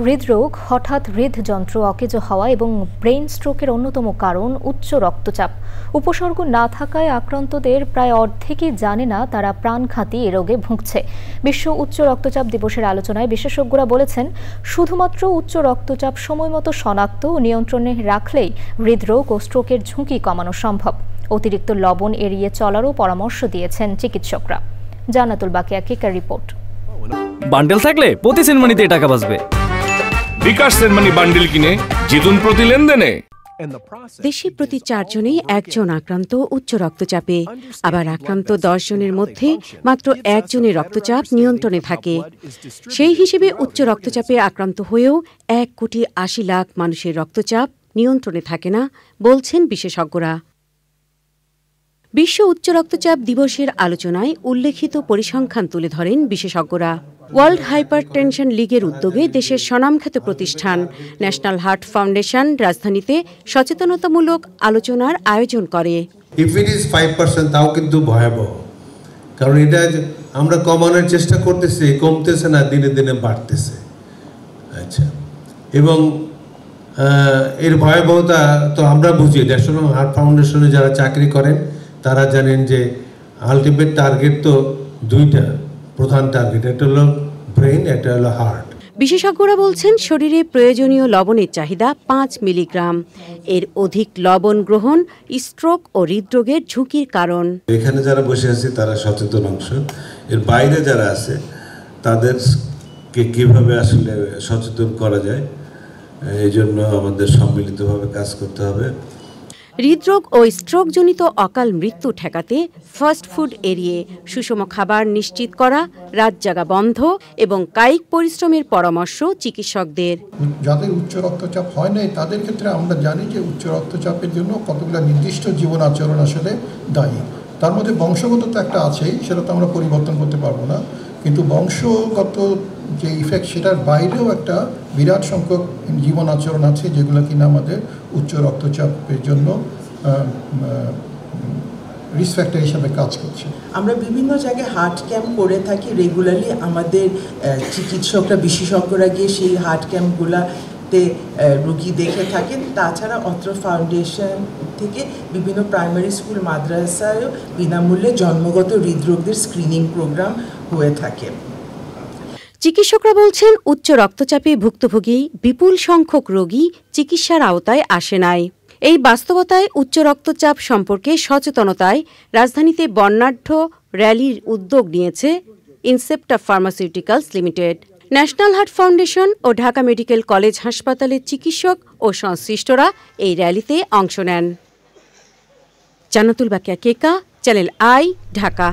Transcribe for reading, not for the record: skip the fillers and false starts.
হৃদরোগ, হঠাৎ হৃদযন্ত্র অকেজো হওয়া এবং ব্রেন স্ট্রোকের অন্যতম কারণ উচ্চ রক্তচাপ। উপসর্গ না থাকায় আক্রান্তদের প্রায় অর্ধেকই জানে না তারা প্রাণঘাতী এ রোগে ভুগছে। বিশ্ব উচ্চ রক্তচাপ দিবসের আলোচনায় বিশেষজ্ঞরা বলেছেন, শুধুমাত্র উচ্চ রক্তচাপ সময়মতো শনাক্ত ও নিয়ন্ত্রণে রাখলেই হৃদরোগ ও স্ট্রোকের ঝুঁকি কমানো সম্ভব। অতিরিক্ত লবণ এড়িয়ে চলারও পরামর্শ দিয়েছেন চিকিৎসকরা। জান্নাতুল বাকিয়া কেকার রিপোর্ট। বান্ডেল থাকলে প্রতি সেনমানিতে টাকা বাঁচবে। বিকাশ সেনমানি বান্ডেল কিনে জিতুন প্রতি লেনদেনে। দেশে প্রতি 4 জনেই একজন আক্রান্ত উচ্চ রক্তচাপে। আবার আক্রান্ত 10 জনের মধ্যে মাত্র 1 জনের রক্তচাপ নিয়ন্ত্রণে থাকে। সেই হিসেবে উচ্চ রক্তচাপে আক্রান্ত হয়েও 1,80,00,000 মানুষের রক্তচাপ নিয়ন্ত্রণে থাকে না বলছেন বিশেষজ্ঞরা। বিশ্ব উচ্চ রক্তচাপ দিবসের আলোচনায় উল্লেখিত পরিসংখ্যান তুলে ধরেন বিশেষজ্ঞরা। ওয়ার্ল্ড হাইপারটেনশন লীগের উদ্যোগে দেশের স্বনামখ্যাত প্রতিষ্ঠান ন্যাশনাল হার্ট ফাউন্ডেশন রাজধানীতে সচেতনতামূলক আলোচনার আয়োজন করে। ইফ ইট ইজ 5% তাও কিন্তু ভয়াবহ, কারণ এটা আমরা কমানোর চেষ্টা করতেছি, কমতেছে না, দিনে দিনে বাড়তেছে। আচ্ছা, এবং এর ভয়াবহতা তো আমরা বুঝি। ন্যাশনাল হার্ট ফাউন্ডেশনে যারা চাকরি করেন তারা জানেন যে আলটিমেট টার্গেট তো দুইটা প্রধান টার্গেট, একটা হলো ব্রেন, একটা হলো হার্ট। বিশেষজ্ঞরা বলছেন, শরীরে প্রয়োজনীয় লবণের চাহিদা 5 মিলিগ্রাম। এর অধিক লবণ গ্রহণ স্ট্রোক ও হৃদরোগের ঝুঁকির কারণ। এখানে যারা বসে আছে তারা সচেতন অংশ, এর বাইরে যারা আছে তাদেরকে কিভাবে আসলে সচেতন করা যায়, এই জন্য আমাদের সম্মিলিতভাবে কাজ করতে হবে। হৃদরোগ ও স্ট্রোকজনিত অকাল মৃত্যু ঠেকাতে ফাস্ট ফুড এড়িয়ে সুষম খাবার নিশ্চিত করা, রাত জাগা বন্ধ এবং কায়িক পরিশ্রমের পরামর্শ চিকিৎসকদের। যাদের উচ্চ রক্তচাপ হয় নাই তাদের ক্ষেত্রে আমরা জানি যে উচ্চ রক্তচাপের জন্য কতগুলো নির্দিষ্ট জীবন আচরণ আসলে দায়ী। তার মধ্যে বংশগত তো একটা আছেই, সেটা তো আমরা পরিবর্তন করতে পারবো না, কিন্তু বংশগত যে ইফেক্ট সেটার বাইরেও একটা বিরাট সংখ্যক জীবন আচরণ আছে যেগুলো কিনা আমাদের উচ্চ রক্তচাপের জন্য রিস্ক ফ্যাক্টর হিসাবে কাজ করছে। আমরা বিভিন্ন জায়গায় হার্ট ক্যাম্প করে থাকি রেগুলারলি। আমাদের চিকিৎসকরা, বিশেষজ্ঞরা গিয়ে সেই হার্ট ক্যাম্পগুলোতে রোগী দেখে থাকেন। তাছাড়া অত্র ফাউন্ডেশন থেকে বিভিন্ন প্রাইমারি স্কুল, মাদ্রাসায়ও বিনামূল্যে জন্মগত হৃদরোগের স্ক্রিনিং প্রোগ্রাম হয়ে থাকে। চিকিৎসকরা বলছেন, উচ্চ রক্তচাপে ভুক্তভোগী বিপুল সংখ্যক রোগী চিকিৎসার আওতায় আসে নাই। এই বাস্তবতায় উচ্চ রক্তচাপ সম্পর্কে সচেতনতায় রাজধানীতে বর্ণাঢ্য র্যালির উদ্যোগ নিয়েছে Incepta pharmaceuticals limited. National heart foundation ও ঢাকা মেডিকেল কলেজ হাসপাতালের চিকিৎসক ও সংশ্লিষ্টরা এই র্যালিতে অংশ নেন। Jannatul Bakiya Keka, channel I, Dhaka.